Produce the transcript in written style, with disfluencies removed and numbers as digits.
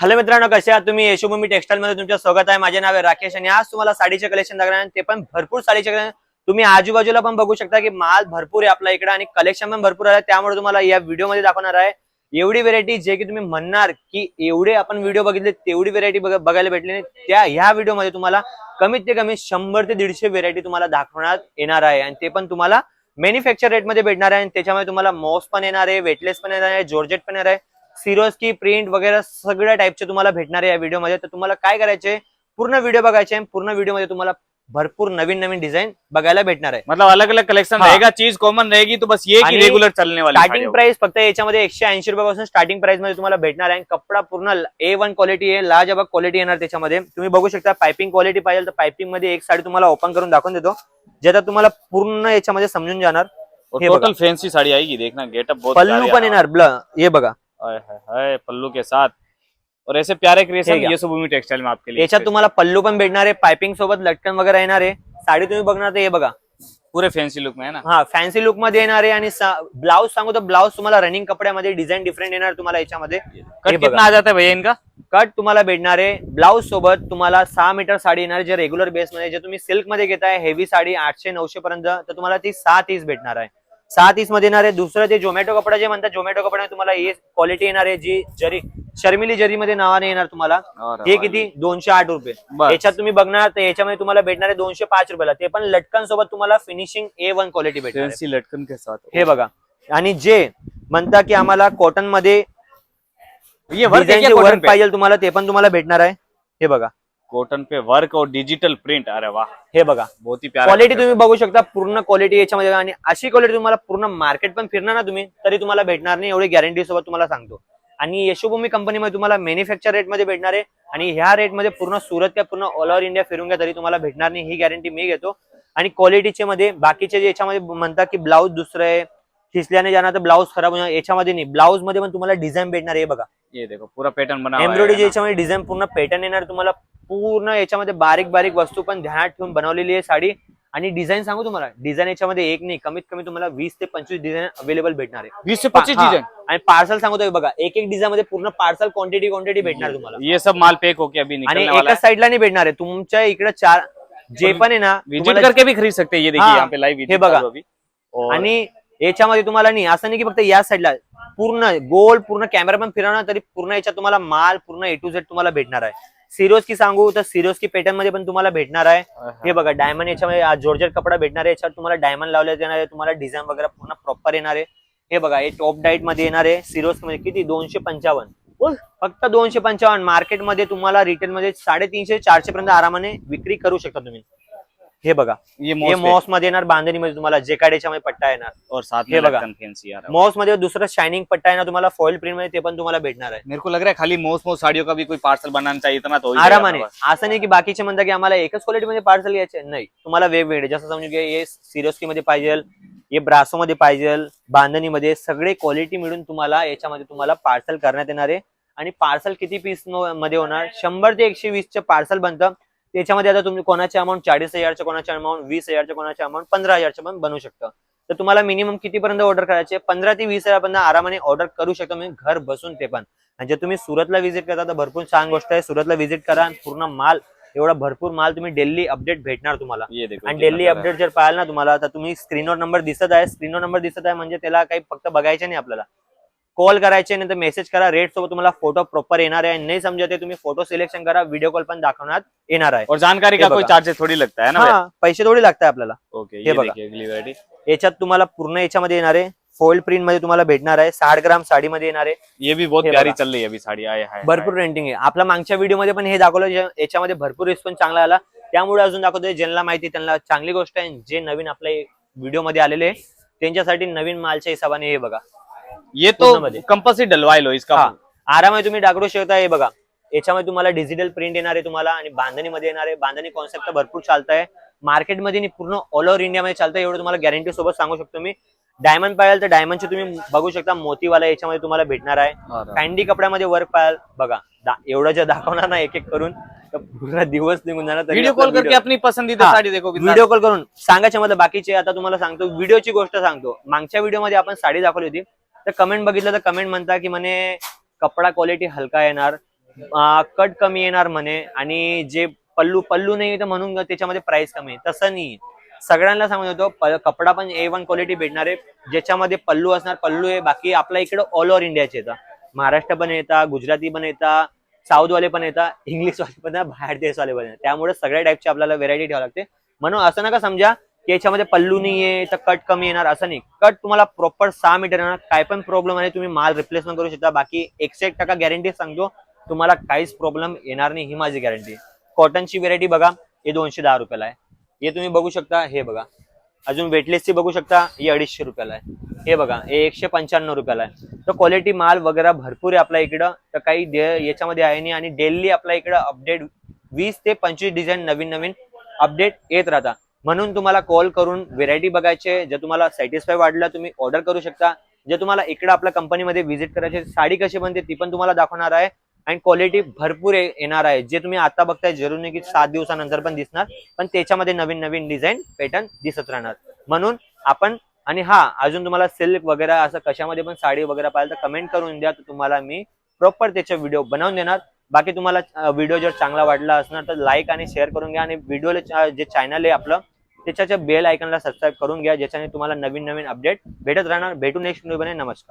Hello मित्रांनो, कसे आहात तुम्ही? यशोभूमी टेक्सटाईल मध्ये तुमचं स्वागत आहे. माझे नाव आहे राकेश आणि आज तुम्हाला साडीचे कलेक्शन दाखवणार आहे, ते पण भरपूर साडीचे कलेक्शन. तुम्ही आजूबाजूला पण बघू शकता की माल भरपूर आहे आपल्या इकडे आणि कलेक्शन पण भरपूर आहे. त्यामुळे तुम्हाला या व्हिडिओ मध्ये दाखवणार आहे एवढी व्हेरायटी जे की तुम्ही म्हणणार की एवढे आपण व्हिडिओ बघितले तेवढी व्हेरायटी बघायला भेटली नाही. त्या ह्या व्हिडिओ मध्ये तुम्हाला कमीत ते कमी 100 ते 150 व्हेरायटी तुम्हाला दाखवण्यात येणार आहे आणि ते पण तुम्हाला मॅन्युफॅक्चर रेट मध्ये भेटणार आहे. त्याच्यामध्ये तुम्हाला मॉस पण येणार आहे, वेटलेस पण येणार आहे, जॉर्जेट पण येणार आहे, सिरोस्की प्रिंट वगैरे सगळ्या टाइपचे तुम्हाला भेटणार आहे या व्हिडिओ मध्ये. तर तुम्हाला काय करायचे, पूर्ण व्हिडिओ बघायचे आहे. पूर्ण व्हिडिओ मध्ये तुम्हाला भरपूर नवीन नवीन डिजाइन बघायला भेटणार आहे. मतलब अलग अलग कलेक्शन रहेगा, चीज कॉमन रहेगी, तो बस ये कि रेगुलर चलने वाली स्टार्टिंग प्राइस फक्त याच्यामध्ये 180 रुपयापासून स्टार्टिंग प्राइस मध्ये तुम्हाला भेटणार आहे. कपडा पूर्ण A1 क्वालिटी आहे, लाजवाब क्वालिटी येणार त्याच्यामध्ये. तुम्ही बघू शकता पाइपिंग क्वालिटी पाहिजे तर पाइपिंग मध्ये एक साडी तुम्हाला ओपन करून दाखवून देतो, ज्याचा तुम्हाला पूर्ण याच्यामध्ये समजून जाणार. टोटल फैंसी साड़ी आएगी, देखना गेटअप बहुत पल्लू पण येणार हे बघा, है पल्लू के साथ और ऐसे प्यारे क्रिएशन यशोभूमी टेक्सटाइल में आपके लिए. याच्यात तुम्हाला पल्लू पण भेटणार आहे, पाइपिंग सोबत लटकन वगैरे येणार आहे. साडी तुम्ही बघणार तर हे बघा पूरे फैंसी लुक में है ना. हा, फॅन्सी लुक मध्ये येणार आहे. आणि ब्लाउज सांगू तर ब्लाउज तुम्हाला रनिंग कपड्यामध्ये डिझाईन डिफरंट येणार तुम्हाला याच्यामध्ये. कट कितना आ जाता है भैया इनका? कट तुम्हाला भेटणार आहे ब्लाउज सोबत तुम्हाला 6 मीटर साडी येणार, जे रेग्युलर बेस मध्ये जे तुम्ही सिल्क मध्ये घेताय हेवी साडी 800-900 पर्यंत, तर तुम्हाला ती 630 भेटणार आहे. 630 मध्ये येणार आहे. दुसरं ते झोमॅटो कपडा जे म्हणतात, झोमॅटो कपडा तुम्हाला हे क्वालिटी येणार आहे जी जरी शर्मिली जरी मध्ये नावाने येणार तुम्हाला. हे किती 208 रुपये. याच्यात तुम्ही बघणार तर याच्यामध्ये तुम्हाला भेटणार आहे 205 रुपयाला. ते पण लटकन सोबत तुम्हाला फिनिशिंग A1 क्वालिटी भेटणार आहे. लटकन के साथ हे बघा. आणि जे म्हणता की आम्हाला कॉटन मध्ये वर्क पाहिजे तुम्हाला, ते पण तुम्हाला भेटणार आहे. हे बघा कॉटन पे वर्क और डिजिटल प्रिंट. अरे वाह, हे बघा बहुत ही प्यारा क्वालिटी तुम्ही बघू शकता, पूर्ण क्वालिटी याच्यामध्ये. आणि अशी क्वालिटी तुम्हाला पूर्ण मार्केट पण फिरणार ना तुम्ही तरी तुम्हाला भेटणार नाही, एवढी गॅरंटी सोबत तुम्हाला सांगतो. आणि यशोभूमी कंपनीमध्ये तुम्हाला मॅन्युफॅक्चर रेट मध्ये भेटणार आहे आणि ह्या रेट मध्ये पूर्ण सुरत का पूर्ण ऑल ओव्हर इंडिया फिरून घ्या तरी तुम्हाला भेटणार नाही, ही गॅरंटी मी घेतो. आणि क्वालिटीचे मध्ये बाकीचे जे याच्यामध्ये म्हणतात की ब्लाऊज दुसरं आहे, खिसल्याने जाणार तर ब्लाऊज खराब होणार, याच्यामध्ये नाही. ब्लाऊज मध्ये पण तुम्हाला डिझाईन भेटणार आहे. बघा ये देखो पूरा पैटर्न बना हुआ है. एम्ब्रॉयडरी याच्यामध्ये डिझाईन पूर्ण पॅटर्न येणार तुम्हाला. पूर्ण याच्यामध्ये बारीक बारीक वस्तू पण ध्यानात ठेवून बनवलेली आहे साडी. आणि डिझाईन सांगू तुम्हाला, डिझाईन याच्यामध्ये एक नाही कमीत कमी तुम्हाला 20 ते 25 डिझाईन अवेलेबल भेटणार आहे. 20 से 25 डिजाइन. आणि पार्सल सांगतोय बघा, एक एक डिझाईन मध्ये पूर्ण पार्सल क्वांटिटी भेटणार तुम्हाला. ये सब माल पैक होके अभी आणि निकलने वाला है. एकाच साईडला नाही भेटणार आहे तुमच्या इकडे. चार जे पण आहे ना विजिट करके भी खरीद सकते हैं. ये देखिए यहाँ पे लाइव हे बघा. आणि याच्यामध्ये तुम्हाला नाही असं नाही की फक्त या साईडला पूर्ण गोल पूर्ण कॅमेरा पण फिरवणार तरी पूर्ण याच्यात तुम्हाला माल पूर्ण A to Z तुम्हाला भेटणार आहे. सिरोस्की सांगू तर सिरोस्की पॅटर्न मध्ये पण तुम्हाला भेटणार आहे. हे बघा डायमंड याच्यामध्ये जॉर्जेट कपडा भेटणार आहे. याच्यावर तुम्हाला डायमंड लावले येणार आहे, तुम्हाला डिझाईन वगैरे पूर्ण प्रॉपर येणार आहे. हे बघा हे टॉप डाईट मध्ये येणार आहे. सिरोस्की मध्ये किती 255, फक्त 255. मार्केटमध्ये तुम्हाला रिटेल मध्ये 350-400 पर्यंत आरामाने विक्री करू शकता तुम्ही. हे बघा हे मॉस मध्ये येणार, बांधणी मध्ये तुम्हाला जेकार्ड याच्यामध्ये पट्टा येणार. और साथ में हे बघा फैंसी यार मॉस मध्ये दुसरा शायनिंग पट्टा येणार तुम्हाला, फॉइल प्रिंट मध्ये, ते पण तुम्हाला भेटणार आहे. मेरे को लग रहा है खाली मोस साड़ियों का भी कोई पार्सल बनाना चाहिए इतना तो आरामाने. असं नाही की बाकीचे म्हणतात की आम्हाला एकच क्वालिटी मध्ये पार्सल घ्यायचे, नाही. तुम्हाला वेगवेगळे जसं समजून घ्या, हे सिरोस्की मध्ये पाहिजे, हे ब्रासो मध्ये पाहिजे, बांधणी मध्ये, सगळे क्वालिटी मिळून तुम्हाला याच्यामध्ये तुम्हाला पार्सल करण्यात येणार आहे. आणि पार्सल किती पीस मध्ये होणार, 100 ते 120 पार्सल बनतं. त्याच्यामध्ये आता तुम्ही कोणाचे अमाऊंट 40,000चे, कोणाचे अमाऊंट 20,000चे, कोणाचे अमाऊंट 15,000चे पण बनवू शकता. तर तुम्हाला मिनिमम कितीपर्यंत ऑर्डर करायचे, 15 ते 20,000 पर्यंत आरामाने ऑर्डर करू शकता तुम्ही घर बसून. ते पण म्हणजे तुम्ही सुरतला व्हिजिट करता तर भरपूर छान गोष्ट आहे. सुरतला व्हिजिट करा, पूर्ण माल एवढा भरपूर माल तुम्ही डेली अपडेट भेटणार तुम्हाला. आणि डेली अपडेट जर पाहाल ना तुम्हाला तर तुम्ही स्क्रीनवर नंबर दिसत आहे म्हणजे त्याला काही फक्त बघायचे नाही, आपल्याला कॉल करायचे नाही तर मेसेज करा. रेट सोबत तुम्हाला फोटो प्रॉपर येणार आहे. नाही समजते तुम्ही फोटो सिलेक्शन करा, व्हिडिओ कॉल पण दाखवण्यात येणार आहे. और जानकारी का कोई चार्जेस थोड़ी लगता है ना. पैसे थोडी लागतात आपल्याला. ओके, हे बघा याच्यात तुम्हाला पूर्ण याच्यामध्ये येणार आहे, फॉइल प्रिंट मध्ये तुम्हाला भेटणार आहे. 60 ग्राम साडी मध्ये येणार आहे. ये भी बहुत प्यारी चल रही है अभी साड़ी. भरपूर रेंटिंग आहे. आपल्या मागच्या व्हिडिओ मध्ये पण हे दाखवलं, याच्यामध्ये भरपूर रिस्पॉन्स चांगला आला, त्यामुळे अजून दाखवतोय. ज्यांना माहिती त्यांना चांगली गोष्ट आहे. जे नवीन आपल्या व्हिडिओ मध्ये आलेले त्यांच्यासाठी नवीन मालच्या हिशोबाने हे बघा. ये तो कंपल्सरी डलवाई लो इसका. आरामाने तुम्ही डागडू शकता. हे बघा याच्यामध्ये तुम्हाला डिजिटल प्रिंट येणार आहे तुम्हाला. आणि बांधणी मध्ये येणार आहे. बांधणी कॉन्सेप्ट भरपूर चालत आहे मार्केटमध्ये, पूर्ण ऑल ओव्हर इंडिया मध्ये चालतं, एवढं तुम्हाला गॅरंटी सोबत सांगू शकतो मी. डायमंड पाहिजे तर डायमंडचे तुम्ही बघू शकता, मोतीवाला याच्यामध्ये तुम्हाला भेटणार आहे. फॅन्डी कपड्यामध्ये वर्क पाहिजे बघा, एवढं जे दाखवणार ना एक एक करून तर पूर्ण दिवस निघून जाणार. व्हिडिओ कॉल करके अपनी पसंदीदा साडी देखो. व्हिडिओ कॉल करून सांगायच्या मध्ये बाकीचे. आता तुम्हाला सांगतो व्हिडिओची गोष्ट सांगतो. मागच्या व्हिडिओ मध्ये आपण साडी दाखवली होती तर कमेंट बघितलं तर कमेंट म्हणता की म्हणे कपडा क्वालिटी हलका येणार, कट कमी येणार म्हणे आणि जे पल्लू नाही तर म्हणून त्याच्यामध्ये प्राइस कमी आहे, तसं नाही. सगळ्यांना सांगून देतो कपडा पण A1 क्वालिटी भेटणार आहे, ज्याच्यामध्ये पल्लू असणार. पल्लू आहे बाकी आपल्या इकडे ऑल ओव्हर इंडियाचे येतात, महाराष्ट्र पण येतात, गुजराती पण येतात, साऊथ वाले पण येतात, इंग्लिश वाले पण येतात, बाहेर देशवाले पण येतात. त्यामुळे सगळ्या टाईपची आपल्याला व्हेरायटी ठेवावी लागते. म्हणून असं नका समजा की याच्यामध्ये पल्लू नाहीये तर कट कमी येणार, असं नाही. कट तुम्हाला प्रॉपर 6 मीटर येणार. काय पण प्रॉब्लेम आहे तुम्ही माल रिप्लेसमेंट करू शकता. बाकी 101% गॅरंटी सांगतो, तुम्हाला काहीच प्रॉब्लेम येणार नाही, ही माझी गॅरंटी. कॉटनची व्हेरायटी बघा, हे 210 रुपयाला आहे. हे तुम्ही बघू शकता, हे बघा. अजून वेटलेसची बघू शकता, ही 250 रुपयाला आहे. हे बघा, हे 195 रुपयाला आहे. तर क्वालिटी माल वगैरे भरपूर आहे आपल्या इकडं. तर काही याच्यामध्ये आहे नाही. आणि डेली आपल्या इकडं अपडेट 20 ते 25 डिझाईन नवीन नवीन अपडेट येत राहतात. म्हणून तुम्हाला कॉल करून व्हेरायटी बघायचे, जर तुम्हाला सॅटिस्फाय वाटलं तुम्ही ऑर्डर करू शकता. जर तुम्हाला इकडे आपल्या कंपनीमध्ये व्हिजिट करायची, साडी कशी बनते ती पण तुम्हाला दाखवणार आहे. आणि क्वालिटी भरपूर येणार आहे. जे तुम्ही आता बघताय जरूर नाही की 7 दिवसानंतर पण दिसणार, पण त्याच्यामध्ये नवीन नवीन डिझाईन पॅटर्न दिसत राहणार. म्हणून आपण, आणि हा अजून तुम्हाला सिल्क वगैरे असं कशामध्ये पण साडी वगैरे पाहिजे तर कमेंट करून द्या, तर तुम्हाला मी प्रॉपर त्याचे व्हिडिओ बनवून देणार. बाकी तुम्हाला व्हिडिओ जर चांगला वाटला असणार तर लाईक आणि शेअर करून घ्या. आणि व्हिडिओला जे चॅनल आहे आपलं त्याच्या बेल आयकॉनला सबस्क्राईब करून घ्या, ज्याच्याने तुम्हाला नवीन नवीन अपडेट भेटत राहणार. भेटू नेक्स्ट व्हिडिओ. नमस्कार.